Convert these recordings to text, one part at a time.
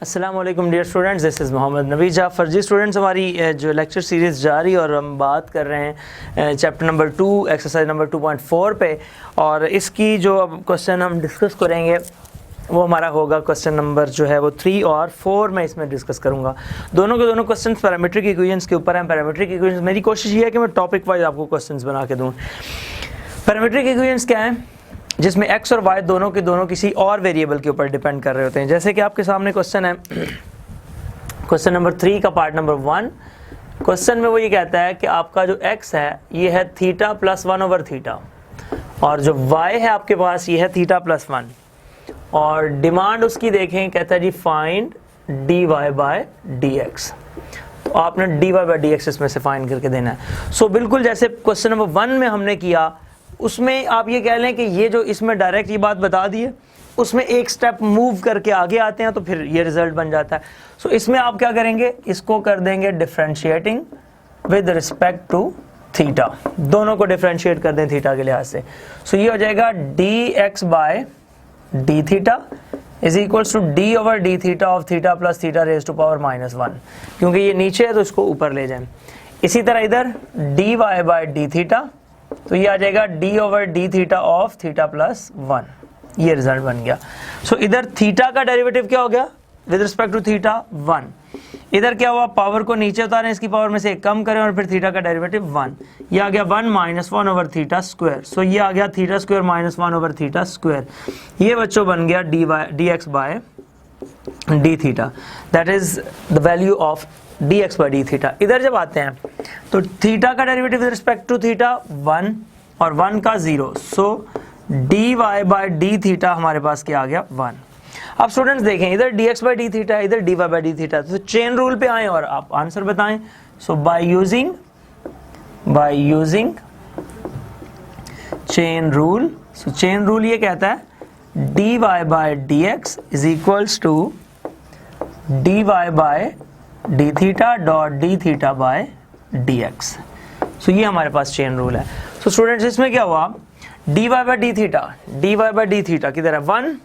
अस्सलाम वालेकुम dear students, this is Mohammad Nabi Jafar. Ji students, हमारी जो लेक्चर सीरीज़ जारी और हम बात कर रहे हैं चैप्टर नंबर 2 एक्सरसाइज नंबर 2.4 पे, और इसकी जो अब क्वेश्चन हम डिस्कस करेंगे वो हमारा होगा क्वेश्चन नंबर जो है वो 3 और 4 में इसमें डिस्कस करूँगा। दोनों के दोनों क्वेश्चन पैरामीट्रिक इक्वेशंस के ऊपर हैं। पैरामीट्रिक इक्वेशंस मेरी कोशिश ये है कि मैं टॉपिक वाइज आपको क्वेश्चंस बना के दूँ। पैरामीट्रिक इक्वेशंस क्या हैं? जिसमें x और y दोनों के दोनों किसी और वेरिएबल के ऊपर डिपेंड कर रहे होते हैं। जैसे कि आपके सामने क्वेश्चन है, क्वेश्चन नंबर 3 का पार्ट नंबर 1। क्वेश्चन में वो ये कहता है कि आपका जो x है ये है थीटा प्लस 1/थीटा, और जो y है आपके पास ये है थीटा प्लस 1, और डिमांड उसकी देखें, कहता है जी फाइंड dy बाय dx। तो आपने dy बाय dx इसमें से फाइंड करके देना है। सो बिल्कुल जैसे क्वेश्चन नंबर 1 में हमने किया, उसमें आप ये कह लें कि ये जो इसमें डायरेक्ट ये बात बता दी है, उसमें एक स्टेप मूव करके आगे आते हैं तो फिर ये रिजल्ट बन जाता है। सो इसमें आप क्या करेंगे, इसको कर देंगे differentiating with respect to theta. दोनों को डिफरेंशिएट कर दें थीटा के लिहाज से। सो ये हो जाएगा dx by d theta is equals to d over d theta of theta plus theta raise to power -1। क्योंकि ये नीचे है तो इसको ऊपर ले जाएं। इसी तरह इधर dy बाय डी थीटा, तो ये आ जाएगा d over d theta of theta plus 1। ये रिजल्ट बन गया। सो इधर थीटा का डेरिवेटिव क्या हो गया विद रिस्पेक्ट टू थीटा 1। इधर क्या हुआ, पावर को नीचे उतारें, इसकी पावर में से एक कम करें और फिर थीटा का डेरिवेटिव 1। ये आ गया 1 - 1/थीटा स्क्वायर। सो ये आ गया थीटा स्क्वायर माइनस 1/थीटा स्क्वायर। ये बच्चों बन गया dx by d theta, that is the value of dx by d theta. इधर जब आते हैं तो थीटा का derivative with respect to theta 1 और 1 का 0। So dy by d theta हमारे पास क्या आ गया 1। अब स्टूडेंट्स देखें, इधर dx बाई डी थीटा, इधर dy बाई डी थीटा, तो चेन रूल पे आए और आप आंसर बताएं। So by using chain rule. So chain rule ये कहता है dy by dx is equals to dy by d theta dot d theta by dx। So ये हमारे पास चेन रूल है। सो स्टूडेंट्स इसमें क्या हुआ, dy बाय डी थीटा किधर है 1,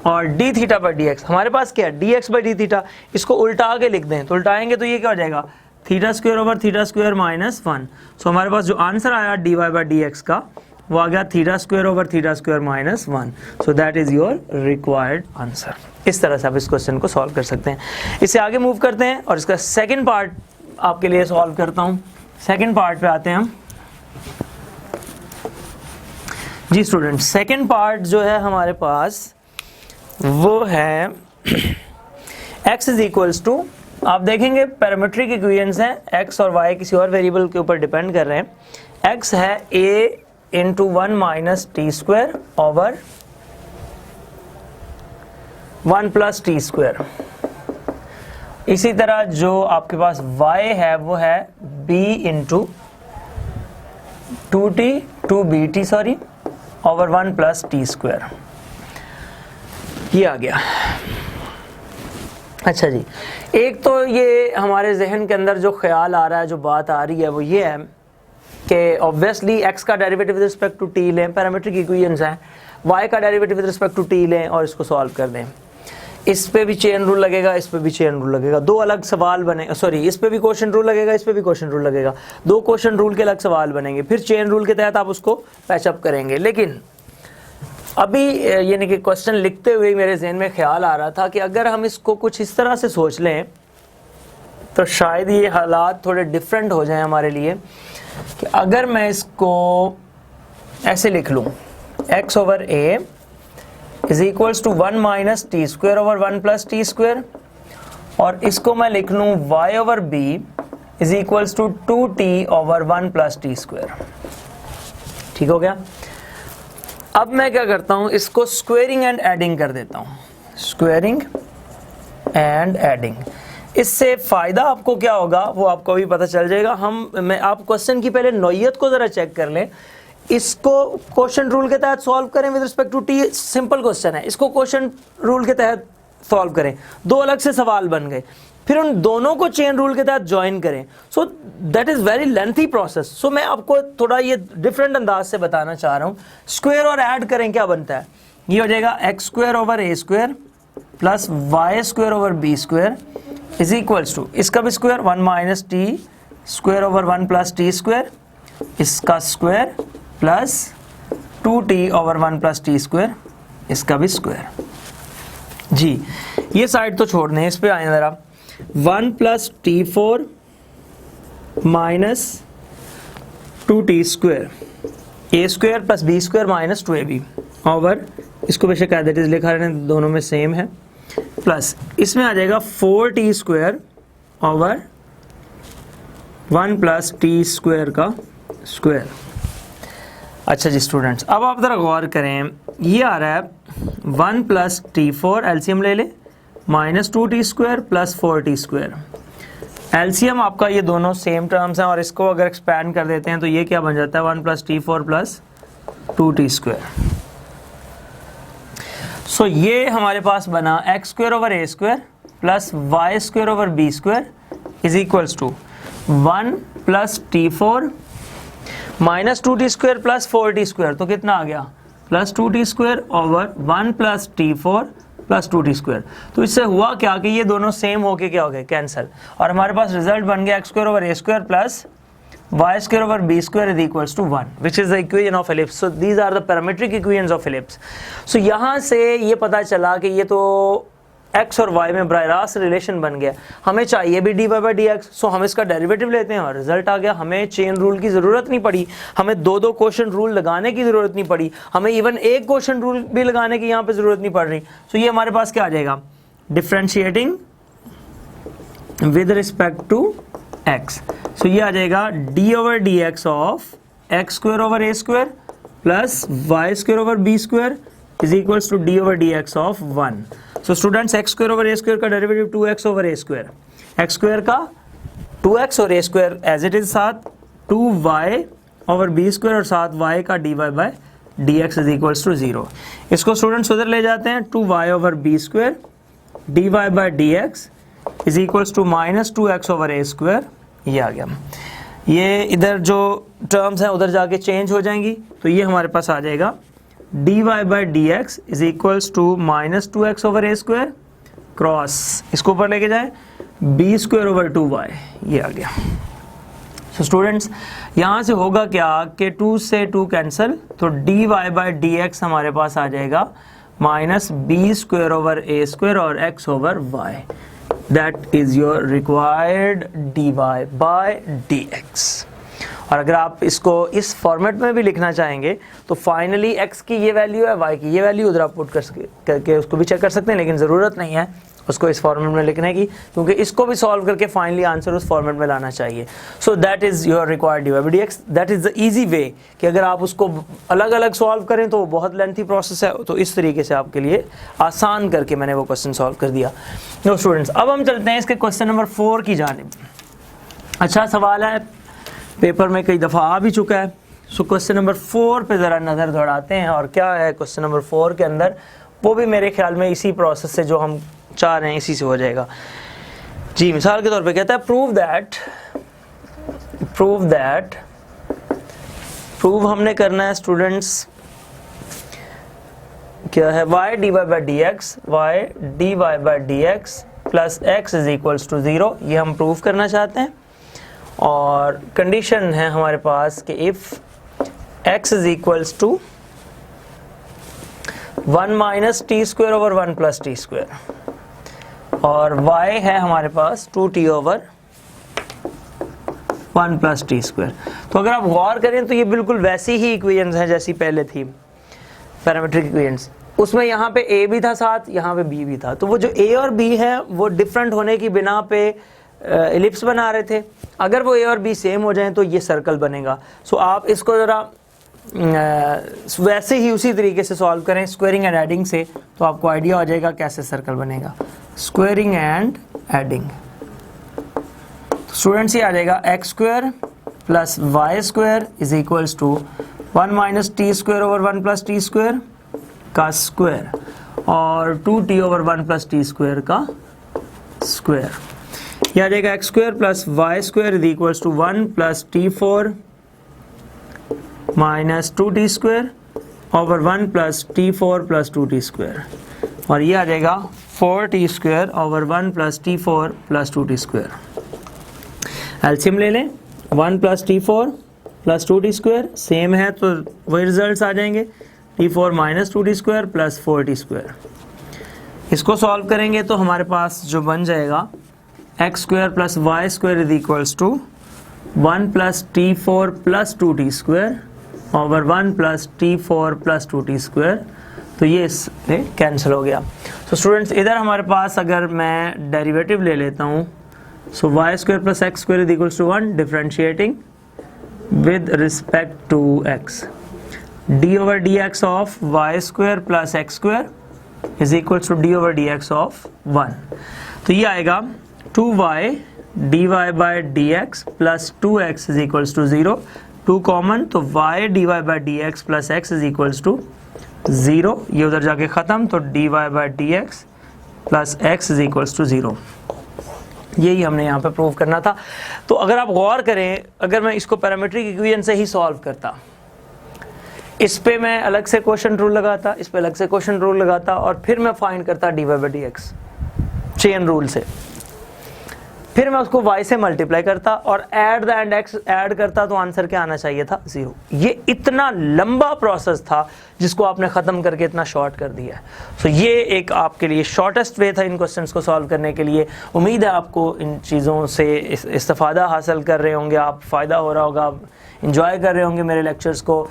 और डी थीटा बाई dx हमारे पास क्या है dx बाई डी थीटा। इसको उल्टा के लिख दें तो उल्टाएंगे तो ये क्या हो जाएगा theta square over theta square -1। सो हमारे पास जो आंसर आया dy बाई dx का वो आ गया theta square over theta square -1। So that is your required answer. इस तरह से आप इस क्वेश्चन को सॉल्व कर सकते हैं। इससे आगे मूव करते हैं और इसका सेकंड पार्ट आपके लिए सॉल्व करता हूं। सेकंड पार्ट पे आते हैं हम। जी स्टूडेंट, सेकंड पार्ट जो है हमारे पास वो है x इज इक्वल्स टू, आप देखेंगे पैरामीट्रिक इक्वेशंस हैं, x और y किसी और वेरिएबल के ऊपर डिपेंड कर रहे हैं। x है a into 1 - t square over 1 + t square. इसी तरह जो आपके पास y है वो है b into 2bt over 1 + t square. ये आ गया। अच्छा जी, एक तो ये हमारे जहन के अंदर जो ख्याल आ रहा है, जो बात आ रही है वो ये है कि ऑब्वियसली x का derivative with respect to t लें, पैरामीट्रिक इक्वेशंस हैं, y का derivative with respect to t लें और इसको सॉल्व कर दें। इस पे भी चेन रूल लगेगा, इस पे भी चेन रूल लगेगा, दो अलग सवाल बने, सॉरी इस पे भी क्वेश्चन रूल लगेगा, इस पे भी क्वेश्चन रूल लगेगा, दो क्वेश्चन रूल के अलग सवाल बनेंगे, फिर चेन रूल के तहत आप उसको पैचअप करेंगे। लेकिन अभी यानी कि क्वेश्चन लिखते हुए मेरे जहन में ख्याल आ रहा था कि अगर हम इसको कुछ इस तरह से सोच लें तो शायद ये हालात थोड़े डिफरेंट हो जाएं हमारे लिए। कि अगर मैं इसको ऐसे लिख लूँ, x over a is equals to 1 - t square over 1 + t square, और इसको मैं लिख लूँ y over b is equals to 2t over 1 + t square. ठीक हो गया। अब मैं क्या करता हूँ, इसको स्क्वेयरिंग एंड एडिंग कर देता हूँ, स्क्वेयरिंग एंड एडिंग। इससे फ़ायदा आपको क्या होगा वो आपको भी पता चल जाएगा। आप क्वेश्चन की पहले नौइयत को ज़रा चेक कर लें। इसको क्वेश्चन रूल के तहत सॉल्व करें with respect to t, simple question है, इसको क्वेश्चन रूल के तहत सॉल्व करें, दो अलग से सवाल बन गए, फिर उन दोनों को चेन रूल के तहत ज्वाइन करें। So that is very lengthy process. So मैं आपको थोड़ा ये डिफरेंट अंदाज से बताना चाह रहा हूँ। स्क्वायर और ऐड करें क्या बनता है, ये हो जाएगा x² over a² plus y square over b square is equals to, इसका भी square 1 minus t square over 1 plus t square, इसका square plus 2t over 1 plus t square, इसका भी स्क्वायर। जी ये साइड तो छोड़ दें, इस पे आए ज़रा। 1 plus t four minus 2t square, a square plus b square minus 2ab over, इसको बेशक एज इट इज लिखा रहे हैं, दोनों में सेम है, प्लस इसमें आ जाएगा 4t square over 1 plus t square का स्क्वायर। अच्छा जी स्टूडेंट्स, अब आप ज़रा गौर करें, ये आ रहा है 1 प्लस टी फोर, एलसीएम ले ले, minus 2t square plus 4t square. LCM आपका ये दोनों सेम टर्म्स हैं और इसको अगर एक्सपैंड कर देते हैं तो ये क्या बन जाता है 1 plus t four plus 2t square. So ये हमारे पास बना x square over a square plus y square over b square is equals to 1 plus t four minus 2t square plus 4t square, तो कितना आ गया plus 2t square over 1 plus t four plus 2t square. तो इससे हुआ क्या कि ये दोनों सेम होके क्या हो गए कैंसिल, और हमारे पास रिजल्ट बन गया x square over a square plus y square over b square is equals to 1 which is the equation of ellipse. So these are the parametric equations of ellipse. So यहाँ से ये पता चला कि ये तो x और y में बराह रास्त रिलेशन बन गया, हमें चाहिए भी dy बाई डी एक्स। सो हम इसका डेरिवेटिव लेते हैं और रिजल्ट आ गया। हमें चेन रूल की ज़रूरत नहीं पड़ी, हमें दो क्वेश्चन रूल लगाने की ज़रूरत नहीं पड़ी, हमें इवन एक क्वेश्चन रूल भी लगाने की यहाँ पे ज़रूरत नहीं पड़ रही। सो ये हमारे पास क्या आ जाएगा, differentiating with respect to x। So ये आ जाएगा d over d x of x square over a square plus y square over b square is equals to d over d x of 1। So students x square over a square का derivative 2x over a square, x square का 2x और a square as it is, साथ 2y over b square और साथ y का dy by d x is equals to 0। इसको students उधर ले जाते हैं, 2y over b square dy by d x is equals to minus 2x over a square. ये आ गया, ये इधर जो टर्म्स हैं उधर जाके चेंज हो जाएंगी, तो ये हमारे पास आ जाएगा dy by d x is equals to minus 2x over a square cross, इसको ऊपर लेके जाए बी स्क्वायर ओवर 2y, ये आ गया। सो स्टूडेंट्स यहाँ से होगा क्या कि 2 से 2 कैंसिल, तो dy बाई डी एक्स हमारे पास आ जाएगा minus B square over a square और x over y। That is your required dy by d x. और अगर आप इसको इस फॉर्मेट में भी लिखना चाहेंगे तो फाइनली x की ये वैल्यू है, y की ये वैल्यू, उधर आप पुट करके उसको भी चेक कर सकते हैं, लेकिन ज़रूरत नहीं है उसको इस फॉर्मेट में लिखने की, क्योंकि इसको भी सॉल्व करके फाइनली आंसर उस फॉर्मेट में लाना चाहिए। सो that is your required D by d x. That is the easy way कि अगर आप उसको अलग अलग सॉल्व करें तो बहुत लेंथी प्रोसेस है, तो इस तरीके से आपके लिए आसान करके मैंने वो क्वेश्चन सॉल्व कर दिया। नो स्टूडेंट्स, अब हम चलते हैं इसके क्वेश्चन नंबर 4 की जानिब। अच्छा सवाल है, पेपर में कई दफ़ा आ भी चुका है। सो क्वेश्चन नंबर 4 पे ज़रा नज़र दौड़ाते हैं, और क्या है क्वेश्चन नंबर 4 के अंदर, वो भी मेरे ख्याल में इसी प्रोसेस से जो हम चाह रहे हैं इसी से हो जाएगा। जी मिसाल के तौर पे कहता है प्रूव हमने करना है स्टूडेंट्स, क्या है y dy by d x, y dy by d x plus x is equals to 0, ये हम प्रूव करना चाहते हैं। और कंडीशन है हमारे पास कि if x is equals to 1 minus t square over 1 plus t square, और y है हमारे पास 2t over 1 plus t square. तो अगर आप गौर करें तो ये बिल्कुल वैसी ही इक्वेशंस हैं जैसी पहले थी, पैरामीट्रिक इक्वेशंस। उसमें यहाँ पे a भी था साथ, यहाँ पे b भी था, तो वो जो a और b है वो डिफरेंट होने की बिना पे एलिप्स बना रहे थे। अगर वो a और b सेम हो जाएं तो ये सर्कल बनेगा। सो आप इसको ज़रा वैसे ही उसी तरीके से सॉल्व करें स्क्वायरिंग एंड एडिंग से, तो आपको आइडिया हो जाएगा कैसे सर्कल बनेगा। स्क्वायरिंग एंड एडिंग, स्टूडेंट्स ये आ जाएगा x square plus y square is equals to 1 minus t square over 1 plus t square का स्क्वायर, और 2t over 1 plus t square का स्क्वायर। ये आ जाएगा x square plus y square is equals to 1 plus t 4 minus 2t square over 1 plus t 4 plus 2t square, और ये आ जाएगा 4t² over 1 + t4 + 2t²। LCM ले लें, 1 + t4 + 2t² सेम है तो वही रिजल्ट्स आ जाएंगे, t4 - 2t² + 4t²। इसको सॉल्व करेंगे तो हमारे पास जो बन जाएगा x² + y² = 1 + t4 + 2t² over 1 + t4 + 2t²। तो ये इससे कैंसिल हो गया। तो स्टूडेंट्स इधर हमारे पास अगर मैं डेरिवेटिव ले लेता हूँ, so y² + x² = 1, differentiating with respect to x, d/dx of y² + x² = d/dx of 1। तो ये आएगा 2y dy/dx + 2x = 0, 2 कॉमन तो y dy/dx + x = 0, ये उधर जाके ख़त्म तो dy/dx + x = 0। यही हमने यहाँ पे प्रूव करना था। तो अगर आप गौर करें, अगर मैं इसको पैरामीट्रिक इक्वेशन से ही सॉल्व करता, इस पे मैं अलग से क्वेश्चन रूल लगाता, इस पे अलग से क्वेश्चन रूल लगाता और फिर मैं फाइंड करता dy/dx चेन रूल से, फिर मैं उसको y से मल्टीप्लाई करता और at the end x add करता तो आंसर क्या आना चाहिए था? 0। ये इतना लंबा प्रोसेस था जिसको आपने ख़त्म करके इतना शॉर्ट कर दिया है। सो ये एक आपके लिए शॉर्टेस्ट वे था इन क्वेश्चंस को सॉल्व करने के लिए। उम्मीद है आपको इन चीज़ों से इस्तेफादा हासिल कर रहे होंगे, आप फ़ायदा हो रहा होगा, आप इंजॉय कर रहे होंगे मेरे लेक्चर्स को।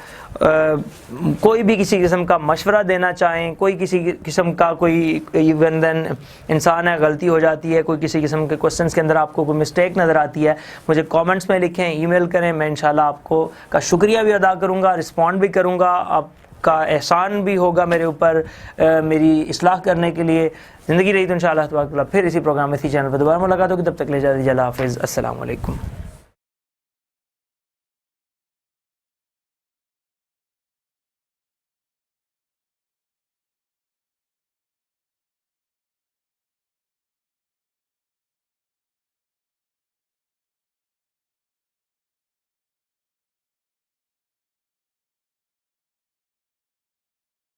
कोई भी किसी किस्म का मशवरा देना चाहें, कोई किसी किस्म का कोई इवन देन इंसान है, गलती हो जाती है, कोई किसी किस्म के क्वेश्चंस के अंदर आपको कोई मिस्टेक नज़र आती है, मुझे कमेंट्स में लिखें, ईमेल करें, मैं इंशाल्लाह आपको का शुक्रिया भी अदा करूँगा, रिस्पॉन्ड भी करूँगा, आपका एहसान भी होगा मेरे ऊपर मेरी इस्लाह करने के लिए। ज़िंदगी रही तो इंशाल्लाह तबारक व तआला फिर इसी प्रोग्राम में इसी चैनल पर दोबारा मुलाकात होगी। तब तक ले जा दीजिए, अल्लाह हाफ़िज़, अस्सलाम वालेकुम।